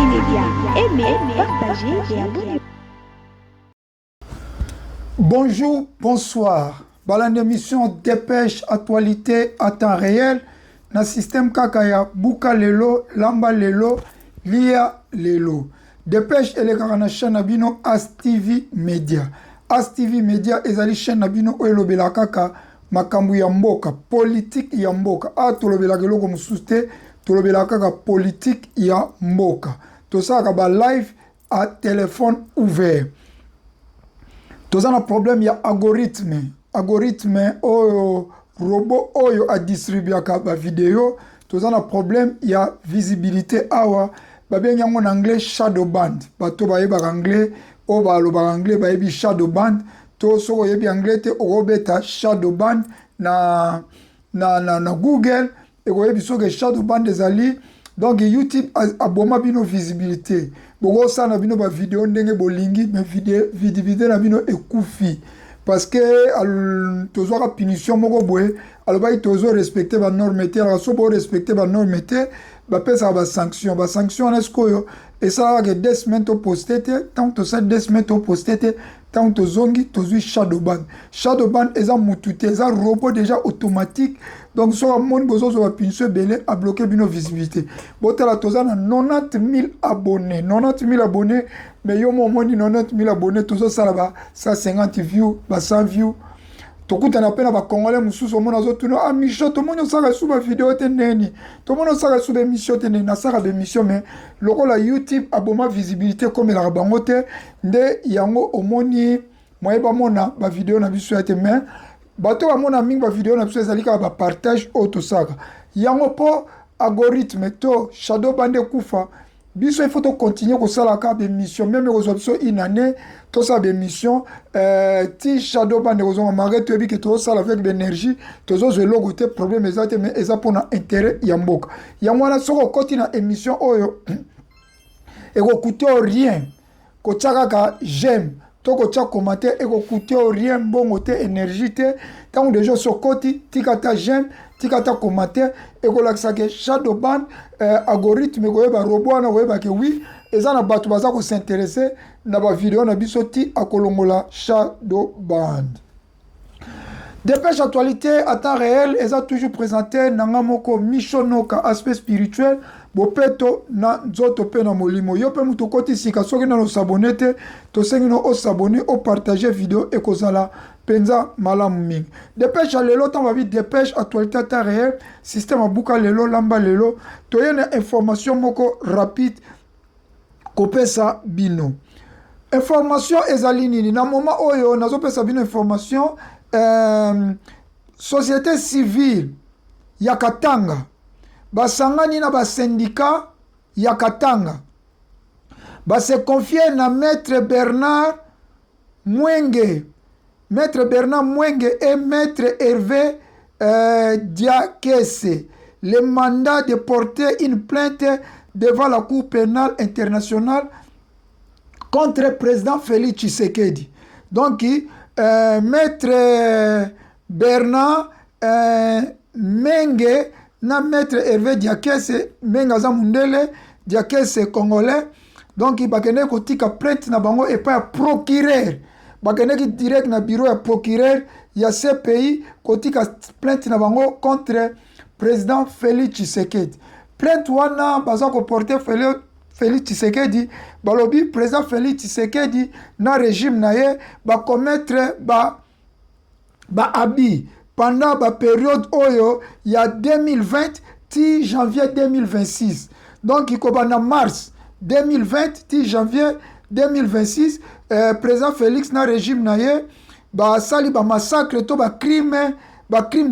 Média. Aimez, partagez et abonnez-vous. Bonjour, bonsoir. Dans l'émission Dépêche Actualité à temps réel, dans le système Kakaya, Buka Lelo, Lamba Lelo, Lia Lelo. Dépêche et les chaîne Nabino As TV Media. As TV Media et la chaîne Nabino Oelobela Kaka, Makambu Yamboka, politique Yamboka. Ah, Tolobela Gelo comme sousté, Tolobela Kaka, politique Yamboka. Tout ça, live à téléphone ouvert. Tout ça, le problème, il y a algorithme. Algorithme, robot, a distribué la vidéo. Tout ça, le problème, il y a visibilité. Awa, bien en anglais, shadow band. Bato ba yeba anglais, o ba lo ba anglais, ba yebi shadow band. To so yebi anglais te obeta shadow band na Google. Et ko yebi so que shadow band des ali. Donc YouTube a boma bino visibilité. Bogo ça na bino ba vidéo ndenge bolingi mais vidéo na bino ekufi parce que tozo ka punition moko boye aloba tozo respecter ba norme te alors so bo respecter ba norme te ba pesa ba sanction na skoyo et ça que des semaines to posté tant to ça des semaines to posté tant to zongi tozo shadow ban eza mutute eza robot déjà automatique. Donc, si on a besoin de punition, à bloquer nos visibilité. Bon, tu as 90 000 abonnés. 90 000 abonnés, mais yo mon 90 000 abonnés, tout ça là-bas, 150 views, 100 views. Tout le monde a peine à Congolais, Moussous, au monde a tout ah, Micho, tout le monde a sous ma vidéo, tout le monde a sous l'émission, l'émission, mais le rôle à YouTube, a ma visibilité comme il a bangote, de yango au moni, moi, ma vidéo n'a vu sur la main. Bato wa mona mingi ba vidéo na biso ezali kaka ba partage auto saka yango po algorithme to shadow bande kufa biso il faut to continuer ko sala ka be mission même ko biso une année to sa be mission ti shadow bande ko zonga mare to bi ke to sala avec l'énergie to zo logo te problème ezate mais eza pona intérêt ya mboka yango na soko continue émission oyo et ko coûter rien ko tsaka ka j'aime toko tia commenter et ko coûter rien bon te énergie te tant de gens sur côté tikata j'aime tikata commenter et ko laksa ke shadow band algorithme ko ba robot na ko ba ke oui eza na bato baza ko s'intéresser na ba vidéo na biso ti akolongola shadow band. Dépêche actualité à temps réel, elles ont toujours présenté Nangamoko Michonoka aspect spirituel, Bopeto na Nzoto pe na molimo. Yo pe muto koti sika soki na no s'abonner to sengi no o s'abonner o partager vidéo et kozala penza malamu mingi. Dépêche à lelo tan babi dépêche actualité à temps réel, système abuka lelo lamba lelo, to yene information moko rapide kopesa bino. Information ezali nini na moment oyo nazo pesa bino information société civile ya Katanga basangani na ba syndicat ya Katanga se confier na maître Bernard Mwenge et maître Hervé Diakese le mandat de porter une plainte devant la Cour pénale internationale contre le président Félix Tshisekedi. Donc maître Bernard Menge na maître Hervé Diakese Menga za mundele Diakese congolais donc bakene ko tika plainte na bango et pas procureur bakene ki direct na bureau ya procureur ya CPI ko tika plainte na bango contre président Félix Tshisekedi. Plainte wana baza ko porter Félix Tshisekedi balobi président Félix Tshisekedi na régime na ye ba commettre ba abi pendant la période oyo il y a 2020 ti janvier 2026 donc il kobana mars 2020 ti janvier 2026 président Félix na régime na ye ba sali ba massacre to ba crime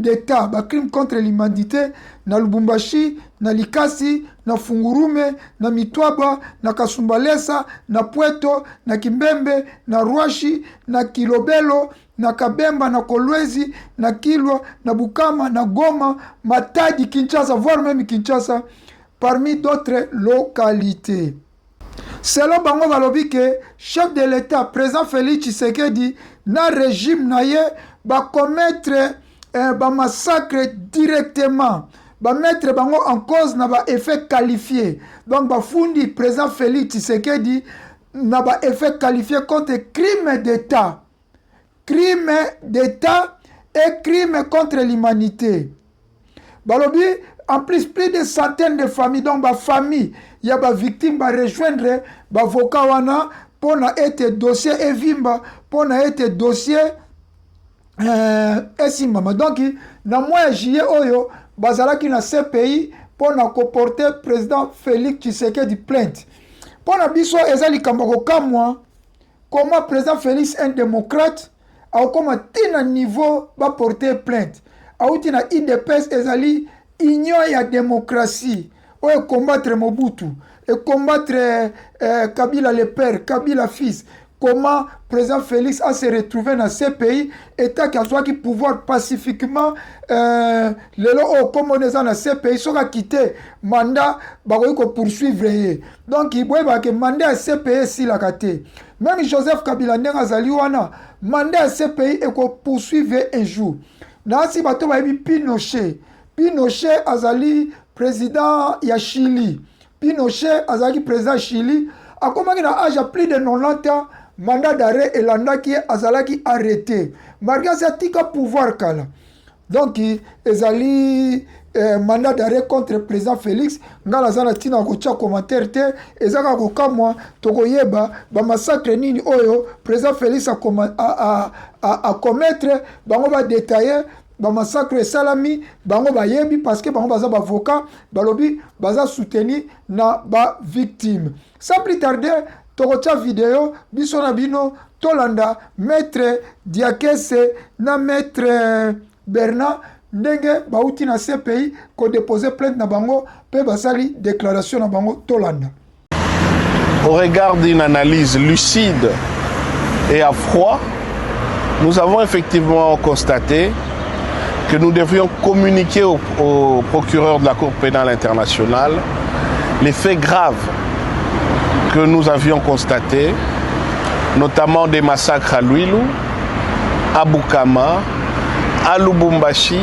d'état ba crime contre l'humanité na Lubumbashi na Likasi na Fungurume na Mitwaba na Kasumbalesa na Pweto na Kimbembe na Ruashi na Kilobelo na Kabemba na Kolwezi na Kilwa na Bukama na Goma Matadi Kinshasa voire même Kinshasa parmi d'autres localités. Selon bango balobi ke chef de l'état président Félix Tshisekedi na régime na ye ba commettre ba massacre directement mettre bango en cause na ba effet qualifié. Donc ba fundi président Félix Tshisekedi na ba effet qualifié contre crime d'État. Crime d'État et crime contre l'humanité. Balobi, en plus de centaines de familles, donc ma famille, il y a des victimes qui rejoindre l'avocat wana pour être dossier evimba, pour être dossier esimama. Donc, na mois de juillet, oyo, bazalaki na CPI pour comporter président Félix Tshisekedi plainte. Pour na biso ezali kambako kamwa, comment président Félix un démocrate, a comment tina niveau va porter plainte. Aouti na IDPS ezali union ya démocratie oyo combattre Mobutu et combattre Kabila le père, Kabila fils. Comment président Félix a se retrouvé dans ces pays état qui a soit qui pouvoir pacifiquement lelo comme on est dans ces pays sera quitté mandat bakoyi ko poursuivre. Donc il boye ba que mandat ces pays si la kate. Même Joseph Kabila ndenga azali wana mandat ces pays et ko poursuivre un jour. Nasi bato ba Pinochet azali président ya Chili. Pinochet azali président Chili. A comment il a âge plus de 90 ans, mandat d'arrêt et l'andaki azalaki arrêté. Malgré ça tika pouvoir kala. Donc ezali mandat d'arrêt contre président Félix. Ngala zana tina kocha commentaire te ezaka ko kamwa tokoyeba ba massacre nini oyo président Félix a commettre bango ba détailler ba massacre salami bango ba yebi parce que bango baza ba avocat balobi baza soutenir na ba victime. Sans plus tarder tokocha vidéo biso na bino tolanda maître Diakese na maître Bernard ndenge bauti na CPI ko déposer plainte na bango pe basali déclaration na bango tolanda. Au regard d'une analyse lucide et à froid, nous avons effectivement constaté que nous devions communiquer au procureur de la Cour pénale internationale les faits graves que nous avions constatés, notamment des massacres à Lwilu, à Bukama, à Lubumbashi,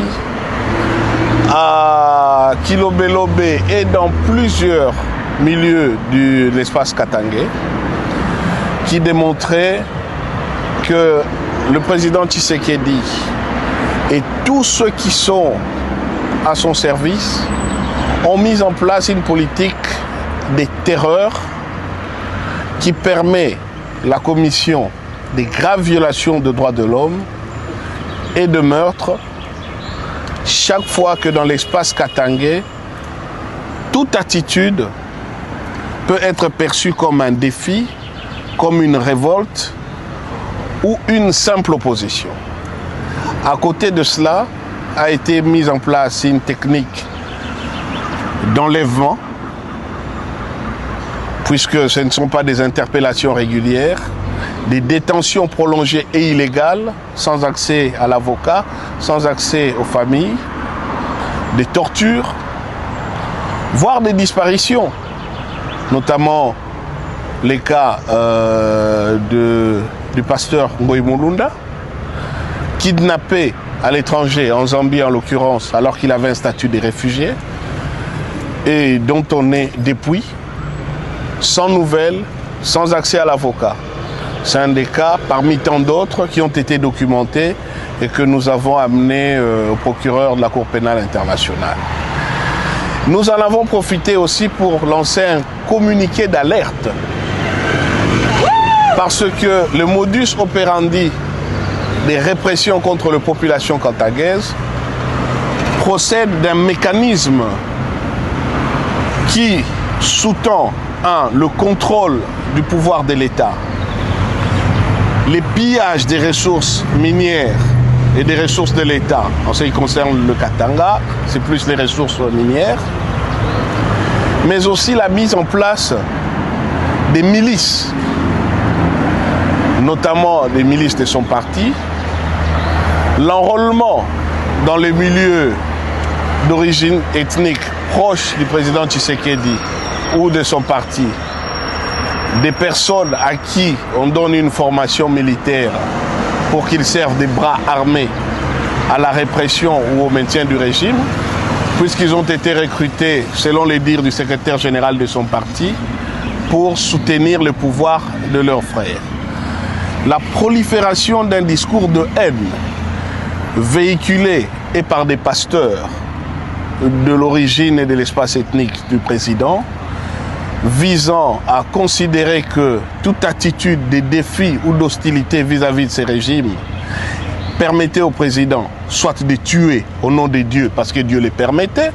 à Kilobelobe et dans plusieurs milieux de l'espace Katangé, qui démontraient que le président Tshisekedi et tous ceux qui sont à son service ont mis en place une politique de terreur qui permet la commission des graves violations de droits de l'homme et de meurtres chaque fois que dans l'espace Katangé, toute attitude peut être perçue comme un défi, comme une révolte ou une simple opposition. À côté de cela, a été mise en place une technique d'enlèvement, puisque ce ne sont pas des interpellations régulières, des détentions prolongées et illégales, sans accès à l'avocat, sans accès aux familles, des tortures, voire des disparitions, notamment les cas du pasteur Ngoï Mulunda, kidnappé à l'étranger, en Zambie en l'occurrence, alors qu'il avait un statut de réfugié, et dont on est depuis, sans nouvelles, sans accès à l'avocat. C'est un des cas parmi tant d'autres qui ont été documentés et que nous avons amenés au procureur de la Cour pénale internationale. Nous en avons profité aussi pour lancer un communiqué d'alerte, parce que le modus operandi des répressions contre la population kantagaise procède d'un mécanisme qui sous-tend le contrôle du pouvoir de l'État, les pillages des ressources minières et des ressources de l'État. En ce qui concerne le Katanga, c'est plus les ressources minières, mais aussi la mise en place des milices, notamment des milices de son parti, l'enrôlement dans les milieux d'origine ethnique proche du président Tshisekedi ou de son parti, des personnes à qui on donne une formation militaire pour qu'ils servent des bras armés à la répression ou au maintien du régime, puisqu'ils ont été recrutés, selon les dires du secrétaire général de son parti, pour soutenir le pouvoir de leurs frères. La prolifération d'un discours de haine véhiculé et par des pasteurs de l'origine et de l'espace ethnique du président, visant à considérer que toute attitude de défi ou d'hostilité vis-à-vis de ces régimes permettait au président soit de tuer au nom de Dieu parce que Dieu le permettait,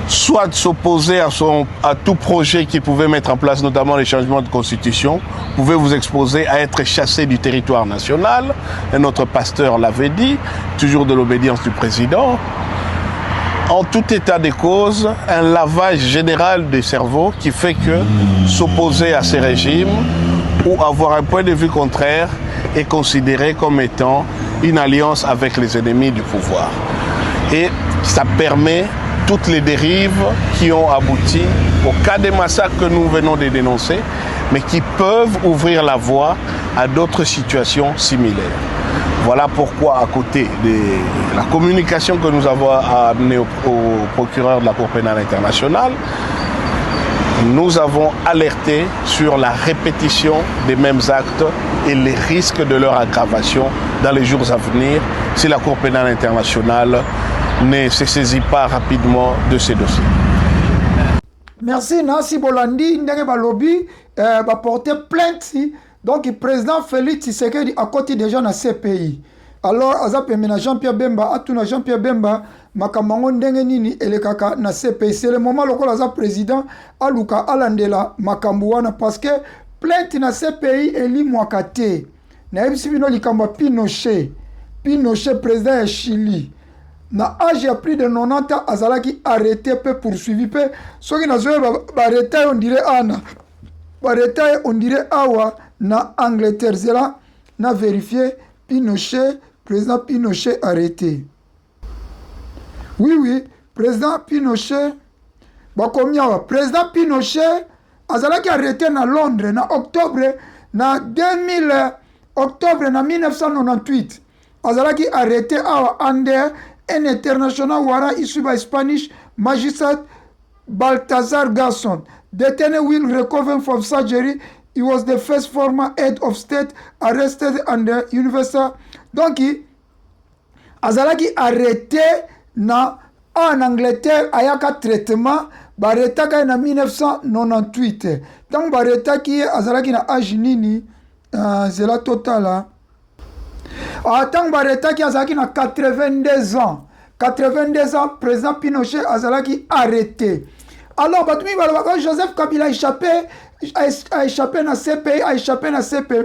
soit de s'opposer à tout projet qui pouvait mettre en place, notamment les changements de constitution, pouvait vous exposer à être chassé du territoire national. Et notre pasteur l'avait dit, toujours de l'obédience du président. En tout état de cause, un lavage général du cerveau qui fait que s'opposer à ces régimes ou avoir un point de vue contraire est considéré comme étant une alliance avec les ennemis du pouvoir. Et ça permet toutes les dérives qui ont abouti au cas des massacres que nous venons de dénoncer, mais qui peuvent ouvrir la voie à d'autres situations similaires. Voilà pourquoi, à côté de la communication que nous avons amenée au procureur de la Cour pénale internationale, nous avons alerté sur la répétition des mêmes actes et les risques de leur aggravation dans les jours à venir si la Cour pénale internationale ne se saisit pas rapidement de ces dossiers. Merci Nancy Bolandi, ndenge balobi va porter plainte. Donc le président Félix Tshisekedi à côté déjà dans ces pays. Alors azap mena Jean-Pierre Bemba atuna Jean-Pierre Bemba makamango ndenge nini elekaka na CPI. C'est le moment lokola za président aluka alandela makambo wana parce que plainte na CPI eli mwakate. Na ebisi bino likambo Pinochet président ya Chili. Na âge ya plus de 90 ans azalaki arrêté peu poursuivi peu soki na zoe ba arrêté on dirait ana ba arrêté on dirait awa na Angleterre zela na vérifié Pinochet président Pinochet arrêté. Oui président Pinochet ba combien président Pinochet azalaki arrêté na Londres na octobre na 1998 azalaki arrêté awa under un international warrant issu by Spanish magistrate Balthazar Garson. Detained will recover from surgery. He was the first former head of state arrested under Universal. Donc, azalaki arrêté en Angleterre ayaka traitement baretaka na 1998. Donc baretaki azalaki na âge nini zela totala. Tant baretaki azalaki na 82 ans. 82 ans, président Pinochet azalaki arrêté. Alors, Batumi Balabaka, Joseph Kabila a échappé na CPI, a échappé na CPI.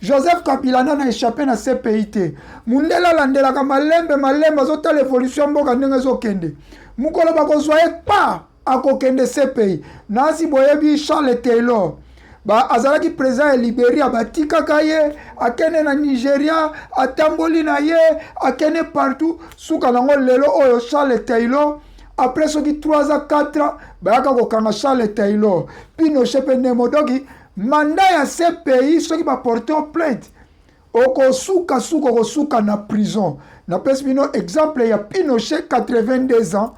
Joseph Kabila n'a échappé na CPI. Mundela landela ka malembe zota l'évolution mboka ndenge zokende. Mukolo bakozwaye pas akokende CPI. Nansi boyebi Charles Taylor. Ba azalaki président ya Libéria batikaka ye akene na Nigeria atamboli na ye akene partout suka nango lelo oyo Charles Taylor après soki 3 ans 4 ans bayaka kokanga Charles Taylor Pinochet pendemo doki mandat ya CPI soki ba porter plainte okosuka na prison na pesi bino exemple ya Pinochet 82 ans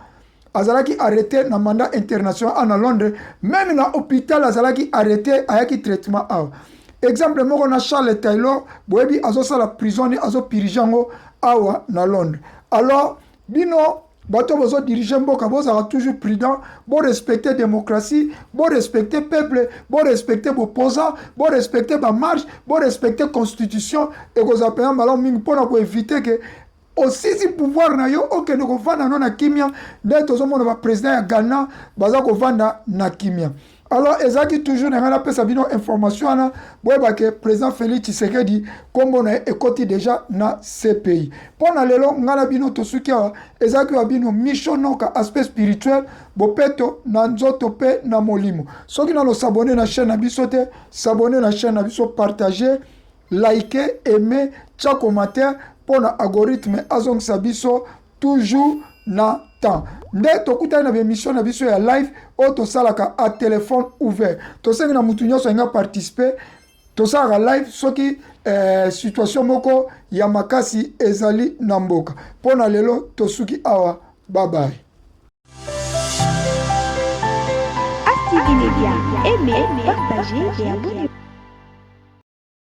azalaki arrêté na mandat international en Londres, même na hôpital azalaki arrêté ayaki traitement awa. Exemple moko na Charles Taylor, boyebi azosa la prison ni azo pirijango awa na Londres. Alors bino bato bozo diriger mboka bozala toujours prudent, bo respecter démocratie, bo respecter peuple, bo respecter opposant, bo respecter ba marche, bo respecter constitution et ko zapena malon mingi pona ko éviter que aussi si pouvoir na yo okende ko vanda na kimia ndeto zo mona ba président ya Ghana baza ko vanda na kimia. Alors ezaki toujours na ngana pesa bino information na boyeba ke président Félix Tshisekedi kombo na ekoti déjà na CPI. Pona lelo ngana bino tosukia ezaki wa bino mission noka aspect spirituel bopeto na nzoto pe na molimo. Soki na lo s'abonner na chaîne na biso te, s'abonner na chaîne na biso, partager, liker, aimer, tcha commentaire pour na algorithme azong sabiso toujours na temps. Nde tokuta na émission na biso ya live o to salaka à téléphone ouvert. To sengi na mutu nyonso nga participer to salaka live soki situation moko ya makasi ezali na mboka. Pona lelo tosuki awa Bye bye. Astigui Média, aimez, partagez et abonnez-vous.